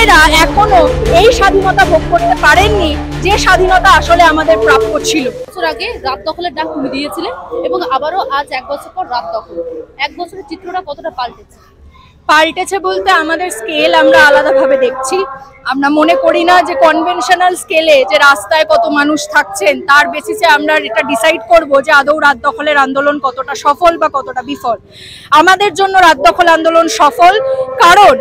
মেয়েরা এখনো এই স্বাধীনতা ভোগ করতে পারেননি যে স্বাধীনতা আসলে আমাদের প্রাপ্য ছিল। বছর আগে রাত দখলের ডাক তুমি দিয়েছিলে এবং আবারও আজ 1 বছর পর রাত দখল, 1 বছরের চিত্রটা কতটা পাল্টেছে বলতে আমাদের স্কেল আমরা আলাদাভাবে দেখছি। আমরা মনে করি না যে কনভেনশনাল স্কেলে যে রাস্তায় কত মানুষ থাকছেন তার বেসিসে আমরা এটা ডিসাইড করব যে আদৌ রাত দখলের আন্দোলন কতটা সফল বা কতটা বিফল। আমাদের জন্য রাত দখল আন্দোলন সফল, কারণ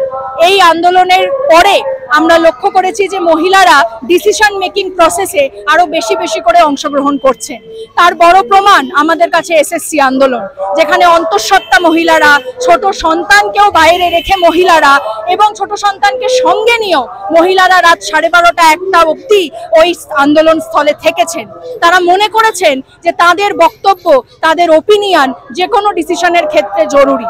এই আন্দোলনের পরে আমরা লক্ষ্য করেছি যে মহিলারা ডিসিশন মেকিং প্রসেসে আরো বেশি বেশি করে অংশগ্রহণ করছেন। তার বড় প্রমাণ আমাদের কাছে এসএসসি আন্দোলন, যেখানে অন্তঃসত্ত্বা মহিলারা, ছোট সন্তানকেও বাইরে রেখে মহিলারা এবং ছোট সন্তানকে সঙ্গে নিয়েও মহিলারা রাত 12:30-1টা অবধি ওই আন্দোলন স্থলে থেকেছেন। তারা মনে করেছেন যে তাদের বক্তব্য, তাদের ওপিনিয়ন যে কোনো ডিসিশনের ক্ষেত্রে জরুরি।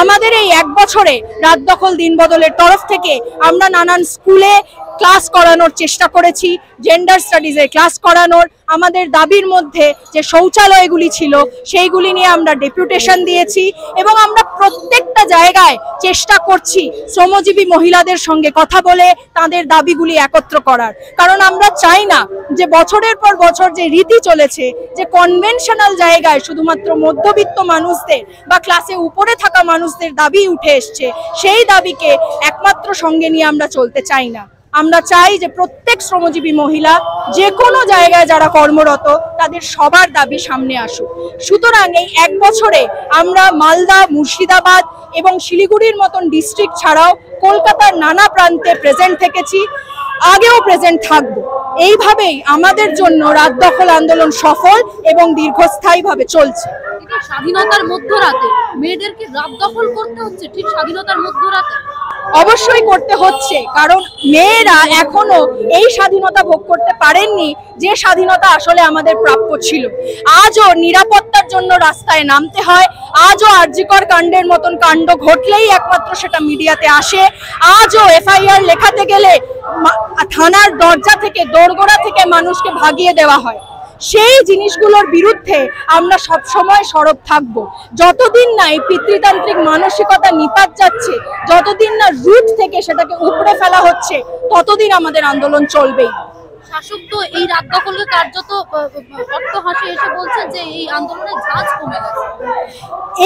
আমাদের এই 1 বছরে রাত দখল দিন বদলের তরফ থেকে আমরা নানান স্কুলে ক্লাস করানোর চেষ্টা করেছি, জেন্ডার স্টাডিজে ক্লাস করানোর। আমাদের দাবির মধ্যে যে শৌচালয়গুলি ছিল সেইগুলি নিয়ে আমরা ডেপুটেশন দিয়েছি এবং আমরা প্রত্যেকটা জায়গায় চেষ্টা করছি শ্রমজীবী মহিলাদের সঙ্গে কথা বলে তাদের দাবিগুলি একত্র করার। কারণ আমরা চাই না যে বছরের পর বছর যে রীতি চলেছে যে কনভেনশনাল জায়গায় শুধুমাত্র মধ্যবিত্ত মানুষদের বা ক্লাসে উপরে থাকা মানুষদের দাবি উঠে এসছে, সেই দাবিকে একমাত্র সঙ্গে নিয়ে আমরা চলতে চাই না। আমরা চাই যে প্রত্যেক শ্রমজীবী মহিলা যে কোনো জায়গায় যারা কর্মরত তাদের সবার দাবি সামনে আসুক। সুতরাং এই 1 বছরে আমরা মালদা, মুর্শিদাবাদ এবং শিলিগুড়ির মতন ডিস্ট্রিক্ট ছাড়াও কলকাতার নানা প্রান্তে প্রেজেন্ট থেকেছি, আগেও প্রেজেন্ট থাকবো। এইভাবেই আমাদের জন্য রাত দখল আন্দোলন সফল এবং দীর্ঘস্থায়ীভাবে চলছে। স্বাধীনতার মধ্যরাতে মেয়েদেরকে রাত দখল করতে হচ্ছে, ঠিক স্বাধীনতার মধ্যরাতে অবশ্যই করতে হচ্ছে, কারণ মেয়েরা এখনো এই স্বাধীনতা ভোগ করতে পারেননি যে স্বাধীনতা আসলে আমাদের প্রাপ্য ছিল। আজও নিরাপত্তার জন্য রাস্তায় নামতে হয়, আজও আরজিকর কাণ্ডের মতন কাণ্ড ঘটলেই একমাত্র সেটা মিডিয়াতে আসে, আজও এফআইআর লেখাতে গেলে থানার দরজা থেকে, দোরগোড়া থেকে মানুষকে ভাগিয়ে দেওয়া হয়। সেই জিনিসগুলোর বিরুদ্ধে আমরা সব সময় সরব থাকব। যতদিন না এই পিতৃতান্ত্রিক মানসিকতা নিপাত যাচ্ছে, যতদিন না রুট থেকে সেটাকে উপড়ে ফেলা হচ্ছে, ততদিন আমাদের আন্দোলন চলবেই। শাসক তো এই রাত দখলকে কার্যত অট্টহাসি এসে বলছেন যে এই আন্দোলনের ঝাঁজ কমে গেছে।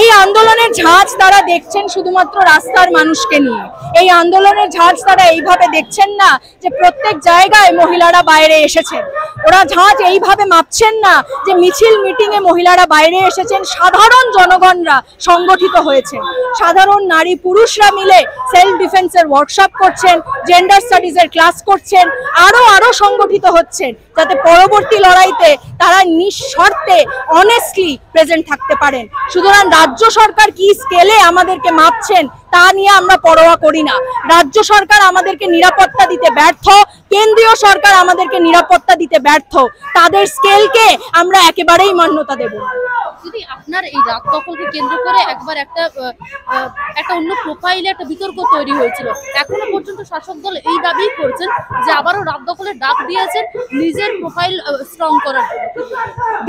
এই আন্দোলনের ঝাঁজ তারা দেখছেন শুধুমাত্র রাস্তার মানুষকে নিয়ে। এই আন্দোলনের ঝাঁজ তারা এইভাবে দেখছেন না যে প্রত্যেক জায়গায় মহিলারা বাইরে এসেছেন। ওরা ঝাঁজ এইভাবে মাপছেন না যে মিছিল মিটিংয়ে মহিলারা বাইরে এসেছেন, সাধারণ জনগণরা সংগঠিত হয়েছে, সাধারণ নারী পুরুষরা মিলে সেলফ ডিফেন্সের ওয়ার্কশপ করছেন, জেন্ডার স্টাডিজের ক্লাস করছেন, আরো সংগঠিত হচ্ছেন, যাতে পরবর্তী লড়াইতে তারা নিঃশর্তে অনেস্টলি প্রেজেন্ট থাকতে পারেন। সুতরাং রাজ্য সরকার কি স্কেলে আমাদেরকে মাপছেন তা নিয়ে আমরা পরোয়া করি না। রাজ্য সরকার আমাদেরকে নিরাপত্তা দিতে ব্যর্থ, কেন্দ্রীয় সরকার আমাদেরকে নিরাপত্তা দিতে ব্যর্থ, তাদের স্কেলকে আমরা একেবারেই মান্যতা দেব না। যদি আপনার এই রাত দখলকে কেন্দ্র করে একবার একটা অন্য প্রোফাইলে একটা বিতর্ক তৈরি হয়েছিল, এখনো পর্যন্ত শাসক দল এই দাবি করছেন যে আবারও রাত দখলের ডাক দিয়েছেন নিজের প্রোফাইল স্ট্রং করার জন্য।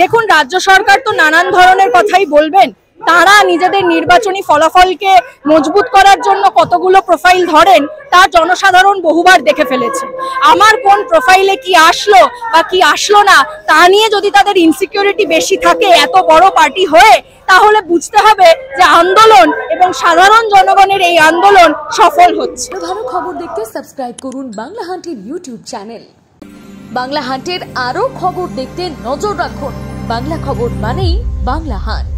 দেখুন, রাজ্য সরকার তো নানান ধরনের কথাই বলবেন। তারা নিজেদের নির্বাচনী ফলাফলকে মজবুত করার জন্য কতগুলো প্রোফাইল ধরেন তা জনসাধারণ বহুবার দেখে ফেলেছে। আমার কোন প্রোফাইলে কি আসলো বা কি আসলো না তা নিয়ে যদি তাদের ইনসিকিউরিটি বেশি থাকে এত বড় পার্টি হয়ে, তাহলে বুঝতে হবে যে আন্দোলন এবং সাধারণ জনগণের এই আন্দোলন সফল হচ্ছে। ভালো খবর দেখতে সাবস্ক্রাইব করুন বাংলা হান্টের ইউটিউব চ্যানেল। বাংলা হান্টের আরো খবর দেখতে নজর রাখুন। বাংলা খবর মানেই বাংলা হান্ট।